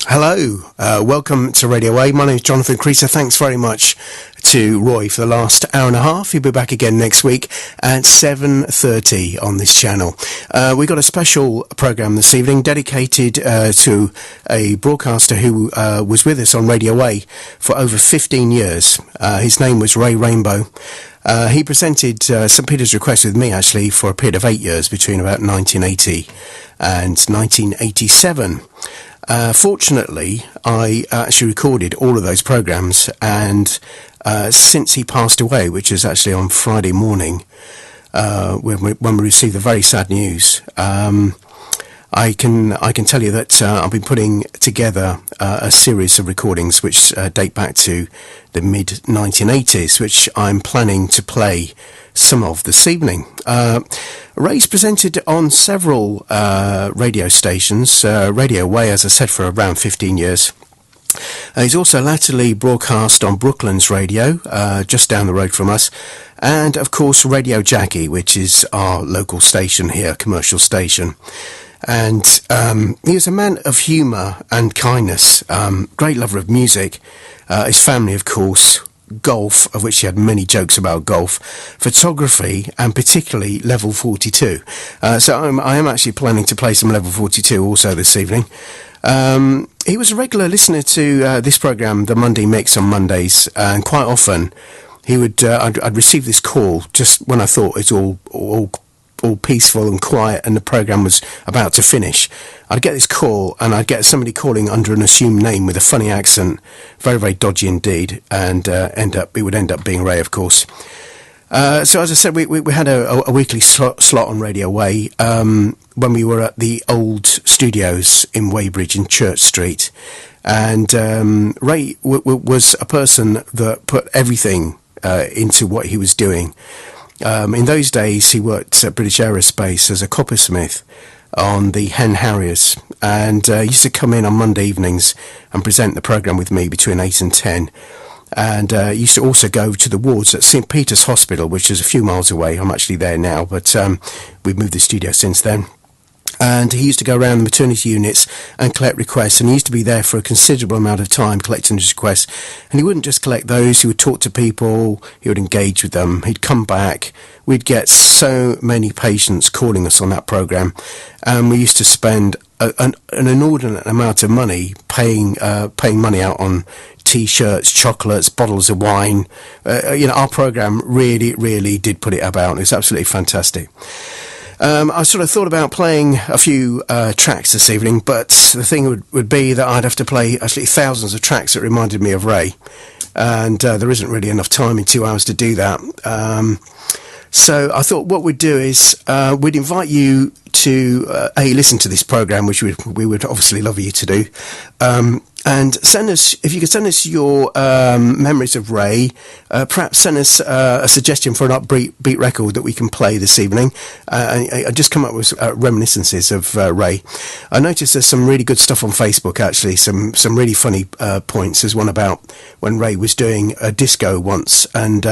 Hello, welcome to Radio A. My name is Jonathan Creaser. Thanks very much to Roy for the last hour and a half. He'll be back again next week at 7:30 on this channel. We've got a special programme this evening dedicated to a broadcaster who was with us on Radio A for over 15 years. His name was Ray Rainbow. He presented St Peter's Request with me, actually, for a period of 8 years between about 1980 and 1987. Fortunately, I actually recorded all of those programmes, and since he passed away, which is actually on Friday morning, when we received the very sad news, I can tell you that I've been putting together a series of recordings which date back to the mid-1980s, which I'm planning to play some of this evening. Ray's presented on several radio stations, Radio Way, as I said, for around 15 years. He's also latterly broadcast on Brooklands Radio, just down the road from us, and of course Radio Jackie, which is our local station here, commercial station. And he was a man of humour and kindness, great lover of music, his family, of course, golf, of which he had many jokes about golf, photography, and particularly Level 42. So I am actually planning to play some Level 42 also this evening. He was a regular listener to this programme, The Monday Mix, on Mondays, and quite often he would I'd receive this call just when I thought it's all peaceful and quiet and the programme was about to finish. I'd get this call and I'd get somebody calling under an assumed name with a funny accent, very, very dodgy indeed, and it would end up being Ray, of course. So as I said, we had a weekly slot on Radio Way when we were at the old studios in Weybridge in Church Street, and Ray was a person that put everything into what he was doing. In those days, he worked at British Aerospace as a coppersmith on the Hen Harriers, and he used to come in on Monday evenings and present the programme with me between 8 and 10. And he used to also go to the wards at St Peter's Hospital, which is a few miles away. I'm actually there now, but we've moved the studio since then. And he used to go around the maternity units and collect requests, and he used to be there for a considerable amount of time collecting his requests. And he wouldn't just collect those, he would talk to people, he would engage with them, he'd come back. We'd get so many patients calling us on that programme, and we used to spend an inordinate amount of money paying money out on T-shirts, chocolates, bottles of wine. Our programme really did put it about. It was absolutely fantastic. I sort of thought about playing a few tracks this evening, but the thing would be that I'd have to play actually thousands of tracks that reminded me of Ray, and there isn't really enough time in 2 hours to do that. So I thought what we'd do is we'd invite you to listen to this programme, which we would obviously love you to do, and send us, if you could send us your memories of Ray, perhaps send us a suggestion for an upbeat record that we can play this evening. I just come up with reminiscences of Ray. I noticed there's some really good stuff on Facebook, actually, some really funny points. There's one about when Ray was doing a disco once, and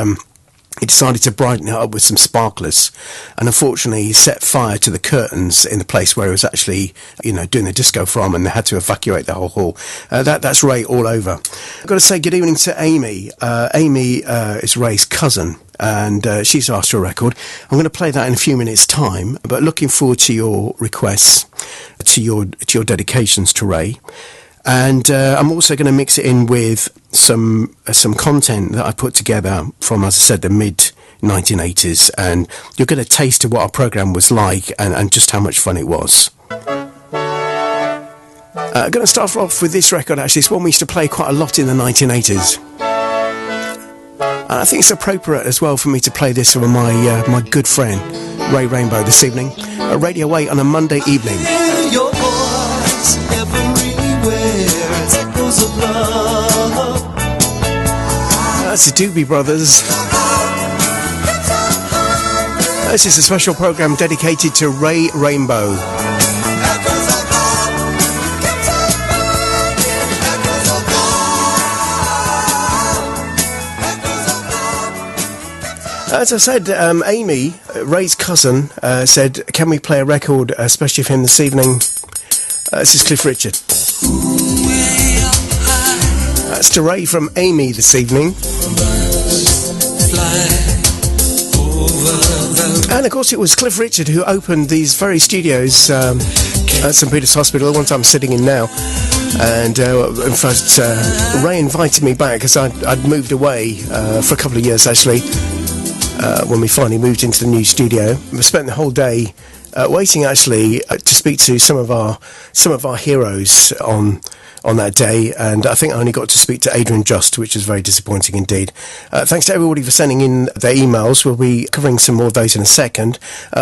he decided to brighten it up with some sparklers, and unfortunately he set fire to the curtains in the place where he was actually, doing the disco from, and they had to evacuate the whole hall. That's Ray all over. I've got to say good evening to Amy. Amy is Ray's cousin, and she's asked for a record. I'm going to play that in a few minutes' time, but looking forward to your requests, to your dedications to Ray. And I'm also going to mix it in with some content that I put together from, as I said, the mid-1980s, and you'll get a taste of what our programme was like and just how much fun it was. I'm going to start off with this record, actually. It's one we used to play quite a lot in the 1980s. And I think it's appropriate as well for me to play this with my good friend, Ray Rainbow, this evening. At Radio 8 on a Monday evening. Your voice echoes of love. That's the Doobie Brothers. This is a special programme dedicated to Ray Rainbow. As I said, Amy, Ray's cousin, said, can we play a record especially for him this evening? This is Cliff Richard. Ooh, yeah. That's to Ray from Amy this evening. And of course it was Cliff Richard who opened these very studios at St Peter's Hospital, the ones I'm sitting in now. And in fact Ray invited me back because I'd moved away for a couple of years actually, when we finally moved into the new studio. We spent the whole day waiting actually to speak to some of our heroes on that day, and I think I only got to speak to Adrian Just, which is very disappointing indeed. Thanks to everybody for sending in their emails. We'll be covering some more of those in a second.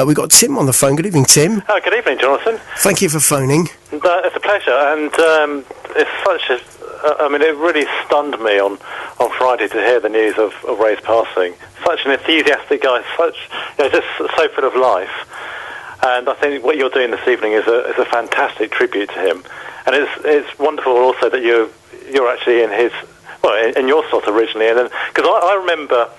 We've got Tim on the phone. Good evening, Tim. Oh, good evening, Jonathan. Thank you for phoning. It's a pleasure, and it's such a... it really stunned me on Friday to hear the news of Ray's passing. Such an enthusiastic guy, just so full of life. And I think what you're doing this evening is a fantastic tribute to him. And it's wonderful also that you're actually in his, in your slot originally. And then, because I remember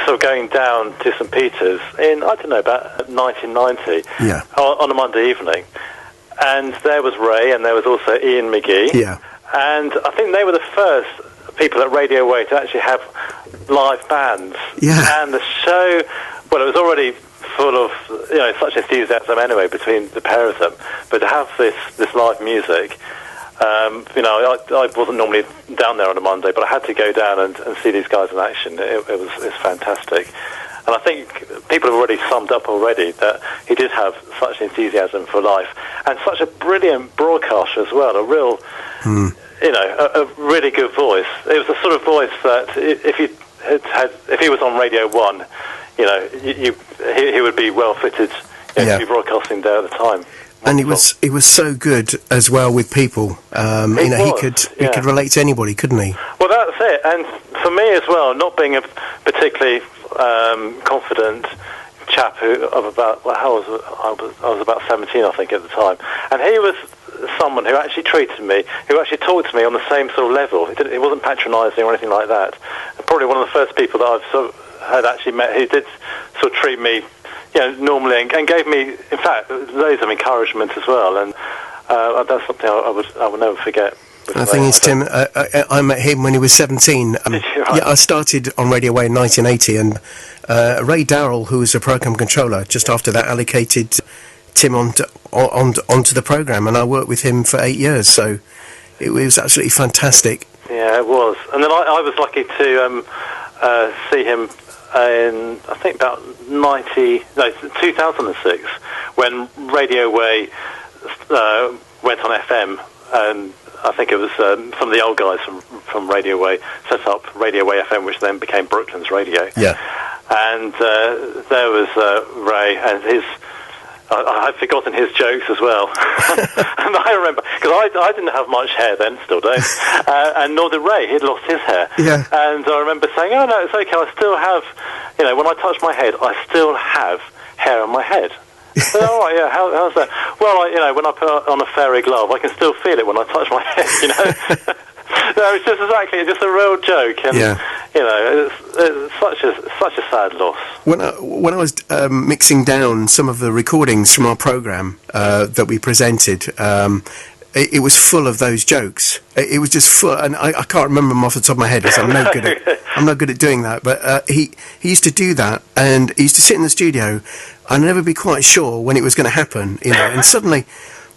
sort of going down to St Peter's in, I don't know, about 1990, yeah, on a Monday evening. And there was Ray, and there was also Ian McGee. Yeah. And I think they were the first people at Radio Way to actually have live bands. Yeah. And the show, well, it was already full of, such enthusiasm anyway between the pair of them. But to have this live music, I wasn't normally down there on a Monday, but I had to go down and see these guys in action. It's fantastic. And I think people have already summed up already that he did have such enthusiasm for life and such a brilliant broadcaster as well, a real, a really good voice. It was the sort of voice that if he was on Radio 1, he would be well fitted to be broadcasting there at the time. And he was so good as well with people. He could relate to anybody, couldn't he? Well, that's it. And for me as well, not being a particularly confident chap I was about 17, I think, at the time, and he was someone who actually treated me, who actually talked to me on the same sort of level. He wasn't patronising or anything like that. And probably one of the first people that I've had actually met who did sort of treat me, normally, and gave me, in fact, loads of encouragement as well. And that's something I would never forget. The thing is, Tim, I met him when he was 17. Yeah, I started on Radio Way in 1980, and Ray Darrell, who was a program controller, just after that allocated Tim onto the program, and I worked with him for 8 years, so it was absolutely fantastic. Yeah, it was. And then I was lucky to see him in, I think, about 2006, when Radio Way went on FM, and I think it was some of the old guys from Radio Way set up Radio Way FM, which then became Brooklyn's Radio. Yeah. And there was Ray and his... I had forgotten his jokes as well. And I remember, because I didn't have much hair then, still don't, and nor did Ray. He'd lost his hair. Yeah. And I remember saying, oh, no, it's okay, I still have, when I touch my head, I still have hair on my head. So, all right, yeah, how's that? Well, when I put on a fairy glove, I can still feel it when I touch my head, No, it's just a real joke, and it's such a sad loss. When I was mixing down some of the recordings from our programme that we presented, it was full of those jokes. It was just full, and I can't remember them off the top of my head because I'm no good at doing that. But he used to do that, and he used to sit in the studio. I'd never be quite sure when it was going to happen, and suddenly,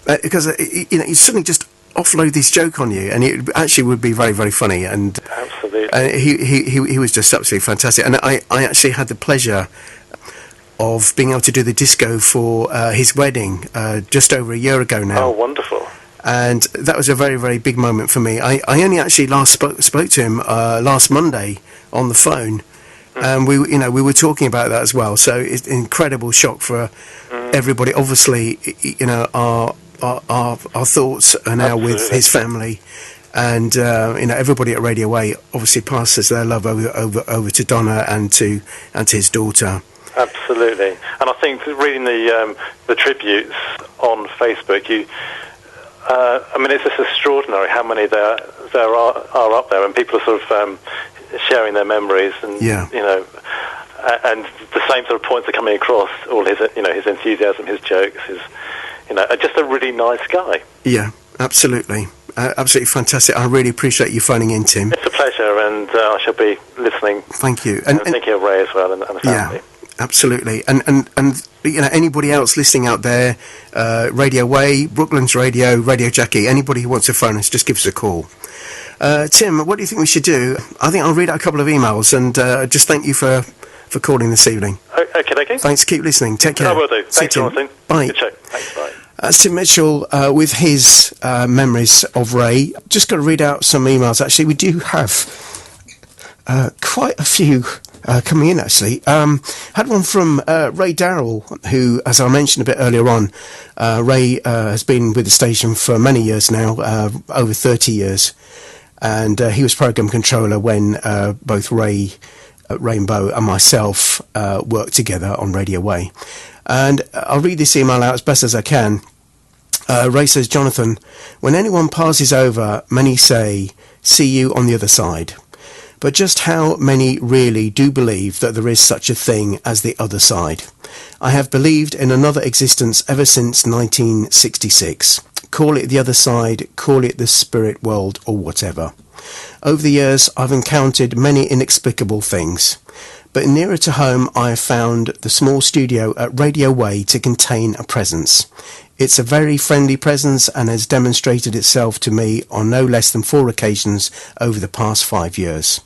because he suddenly just offload this joke on you, and it actually would be very, very funny. And absolutely, he was just absolutely fantastic. And I actually had the pleasure of being able to do the disco for his wedding just over a year ago now. Oh, wonderful! And that was a very, very big moment for me. I only actually last spoke to him last Monday on the phone, and we were talking about that as well. So it's an incredible shock for everybody. Obviously, our thoughts are now with his family, and everybody at Radio Way obviously passes their love over to Donna and to his daughter. Absolutely, and I think reading the tributes on Facebook, it's just extraordinary how many there are up there, and people are sort of sharing their memories, and and the same sort of points are coming across. All his his enthusiasm, his jokes, his just a really nice guy. Yeah, absolutely. Absolutely fantastic. I really appreciate you phoning in, Tim. It's a pleasure, and I shall be listening. Thank you. And thinking of Ray as well, and the family. Yeah, absolutely. And anybody else listening out there, Radio Way, Brooklands Radio, Radio Jackie, anybody who wants to phone us, just give us a call. Tim, what do you think we should do? I think I'll read out a couple of emails and just thank you for calling this evening. Okay. Thanks. Keep listening. Take care. I will do. Thanks, Jonathan. Bye. Good show. Thanks. Bye. That's Tim Mitchell with his memories of Ray. Just got to read out some emails. Actually, we do have quite a few coming in, actually. Had one from Ray Darrell, who, as I mentioned a bit earlier on, Ray has been with the station for many years now, over 30 years. And he was program controller when both Ray Rainbow and myself worked together on Radio Way. And I'll read this email out as best as I can. Ray says, Jonathan, when anyone passes over, many say, see you on the other side. But just how many really do believe that there is such a thing as the other side? I have believed in another existence ever since 1966. Call it the other side, call it the spirit world, or whatever. Over the years, I've encountered many inexplicable things. But nearer to home, I have found the small studio at Radio Way to contain a presence. It's a very friendly presence and has demonstrated itself to me on no less than 4 occasions over the past 5 years.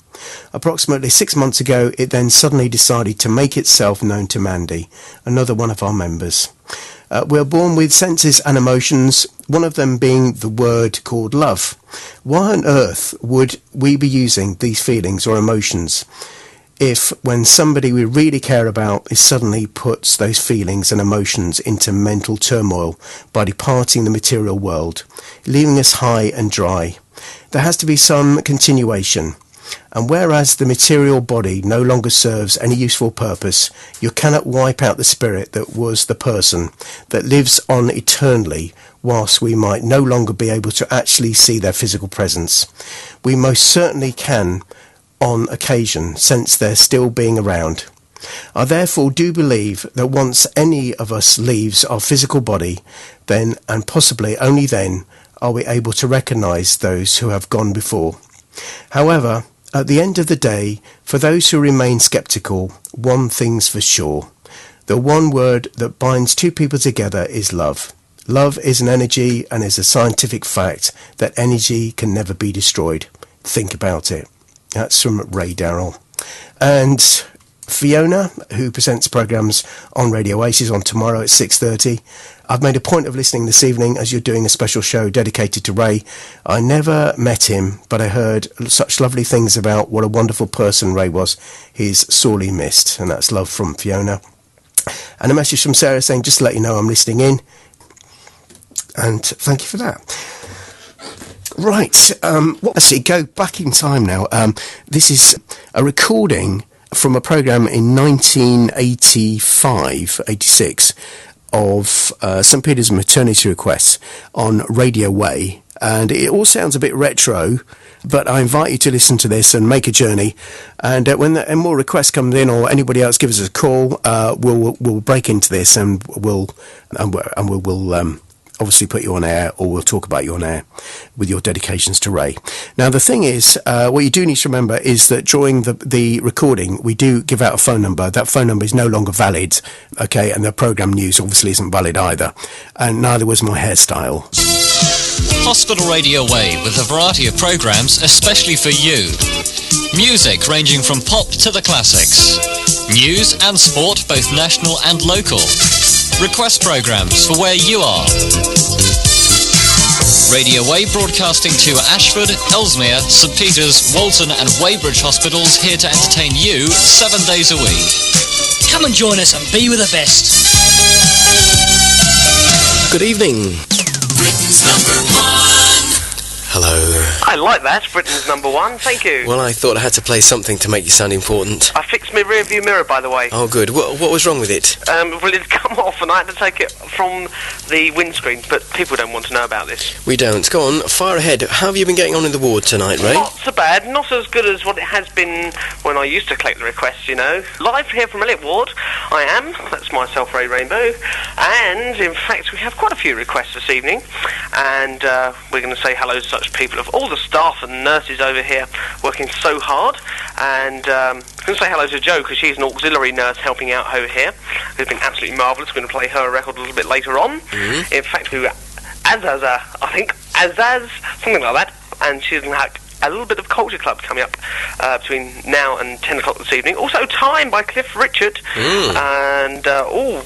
Approximately 6 months ago, it then suddenly decided to make itself known to Mandy, another one of our members. We're born with senses and emotions, one of them being the word called love. Why on earth would we be using these feelings or emotions if, when somebody we really care about is suddenly puts those feelings and emotions into mental turmoil by departing the material world, leaving us high and dry? There has to be some continuation. And whereas the material body no longer serves any useful purpose, you cannot wipe out the spirit that was the person, that lives on eternally, whilst we might no longer be able to actually see their physical presence. We most certainly can, on occasion, sense their still being around. I therefore do believe that once any of us leaves our physical body, then, and possibly only then, are we able to recognise those who have gone before. However, at the end of the day, for those who remain sceptical, one thing's for sure. The one word that binds two people together is love. Love is an energy and is a scientific fact that energy can never be destroyed. Think about it. That's from Ray Darrell. And Fiona, who presents programmes on Radio A, she's on tomorrow at 6:30. I've made a point of listening this evening as you're doing a special show dedicated to Ray. I never met him, but I heard such lovely things about what a wonderful person Ray was. He's sorely missed, and that's love from Fiona. And a message from Sarah saying, just to let you know I'm listening in. And thank you for that. Right, actually, go back in time now. This is a recording from a programme in 1985-86 of St Peter's Maternity Requests on Radio Way. And it all sounds a bit retro, but I invite you to listen to this and make a journey. And when more requests come in, or anybody else gives us a call, we'll break into this and we'll obviously put you on air, or we'll talk about you on air with your dedications to Ray. Now, the thing is, what you do need to remember is that during the recording, we do give out a phone number. That phone number is no longer valid, okay, and the programme news obviously isn't valid either, and neither was my hairstyle. Hospital Radio Way with a variety of programmes especially for you. Music ranging from pop to the classics. News and sport, both national and local. Request programmes for where you are. Radio Way broadcasting to Ashford, Ellesmere, St Peters, Walton and Weybridge hospitals, here to entertain you 7 days a week. Come and join us and be with the best. Good evening. Britain's #1. Hello. I like that. Britain's number one. Thank you. Well, I thought I had to play something to make you sound important. I fixed my rear view mirror, by the way. Oh, good. What was wrong with it? Well, it'd come off and I had to take it from the windscreen, but people don't want to know about this. We don't. Go on, fire ahead. How have you been getting on in the ward tonight, Ray? Not so bad. Not as good as what it has been when I used to collect the requests, you know. Live here from Elliot Ward. I am. That's myself, Ray Rainbow. And, in fact, we have quite a few requests this evening. And we're going to say hello to such people of all the staff and nurses over here working so hard. And I'm going to say hello to Jo, because she's an auxiliary nurse helping out over here, who's been absolutely marvellous. We're going to play her record a little bit later on. Mm-hmm. In fact, Azaz, something like that. And she's going to have a little bit of Culture Club coming up between now and 10 o'clock this evening. Also, Time by Cliff Richard. And,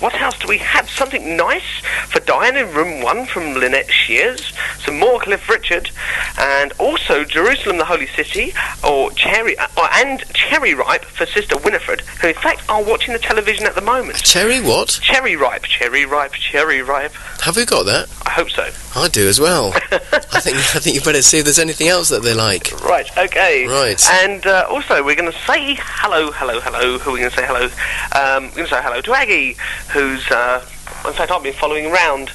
what else do we have? Something nice for Diane in Room 1 from Lynette Shears. Some more Cliff Richard. And also Jerusalem, the Holy City, and Cherry Ripe for Sister Winifred, who in fact are watching the television at the moment. Cherry what? Cherry Ripe, Cherry Ripe, Cherry Ripe. Have we got that? I hope so. I do as well. I think you better see if there's anything else that they like. Right, okay. Right. And also, we're going to say hello. Who are we going to say hello? We're going to say hello to Aggie, who's, in fact, I've been following around,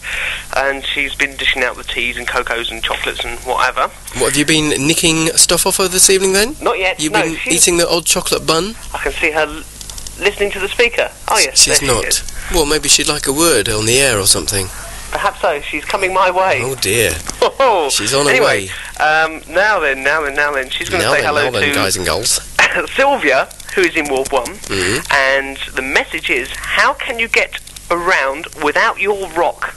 and she's been dishing out the teas and cocos and chocolates and whatever. What, have you been nicking stuff off her this evening, then? Not yet, You've been eating the odd chocolate bun? I can see her listening to the speaker. Oh, yes. She's not. Well, maybe she'd like a word on the air or something. Perhaps so. She's coming my way. Oh, dear. She's on her anyway, way. Now then. She's going to say hello to guys and girls. Sylvia, who is in Ward 1. Mm-hmm. And the message is, how can you get around without your rock?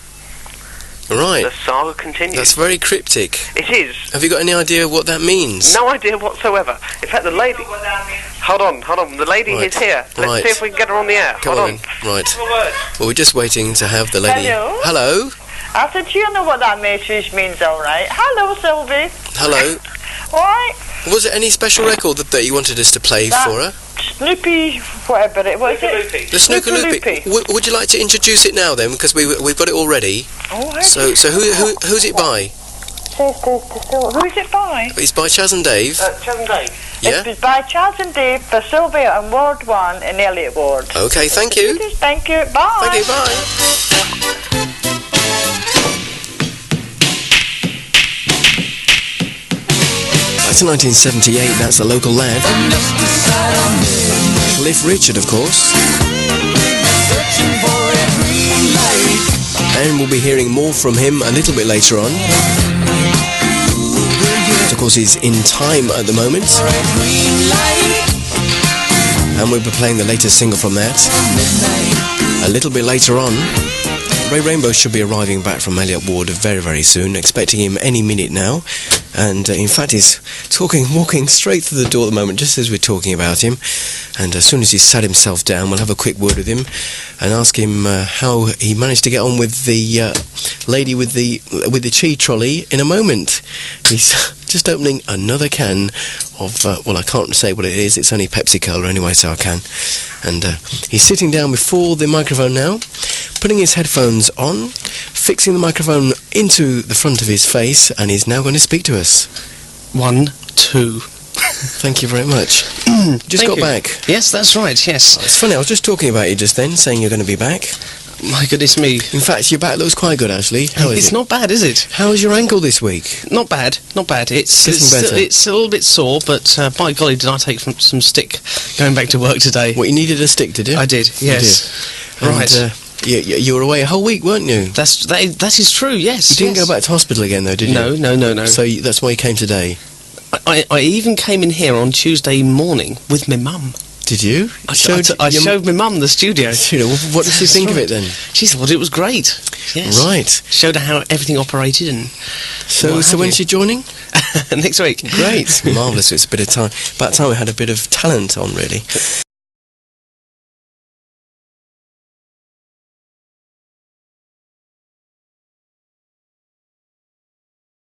Right. The saga continues. That's very cryptic. It is. Have you got any idea what that means? No idea whatsoever. In fact, the lady... Hold on. The lady is here. Let's see if we can get her on the air. Come on. Right. Well, we're just waiting to have the lady... Hello? I said, you know what that message means, all right? Hello, Sylvie. Hello. All right. Was it any special record that you wanted us to play for her? Snoopy, whatever it was. The Snooker Loopy. Would you like to introduce it now, then? Because we've got it already. Oh, so who's it by? Who's it by? It's by Chaz and Dave. Chaz and Dave. Yeah? It's by Chaz and Dave for Sylvia and Ward 1 in Elliot Ward. Okay, thank you. Thank you. Bye. Thank you, bye. That's 1978, that's the local lad. Cliff Richard, of course. And we'll be hearing more from him a little bit later on. Of course, he's in Time at the moment. And we'll be playing the latest single from that a little bit later on. Ray Rainbow should be arriving back from Elliot Ward very, very soon, expecting him any minute now. And in fact, he's walking straight through the door at the moment, just as we're talking about him. And as soon as he's sat himself down, we'll have a quick word with him and ask him how he managed to get on with the lady with the cheese trolley in a moment. He's just opening another can of, well, I can't say what it is, it's only Pepsi Cola anyway, so I can. And he's sitting down before the microphone now, putting his headphones on, fixing the microphone into the front of his face, and he's now going to speak to us. 1, 2. Thank you very much. Just got back. Yes, that's right, yes. It's funny, I was just talking about you just then, saying you're going to be back. My goodness me. In fact, your back looks quite good, actually. How is it? It's not bad, is it? How is your ankle this week? Not bad. It's better. It's a little bit sore, but by golly, did I take some stick going back to work today. What, you needed a stick, did you? I did, yes. You did. Right. And, you were away a whole week, weren't you? That is true, yes. You didn't go back to hospital again, though, did you? No. So that's why you came today? I even came in here on Tuesday morning with my mum. Did you? I showed my mum the studio. You know, what did she think of it then? She thought it was great. Yes. Right. Showed her how everything operated and. So when's she joining? Next week. Great. Marvellous. It's a bit of time. About time we had a bit of talent on, really.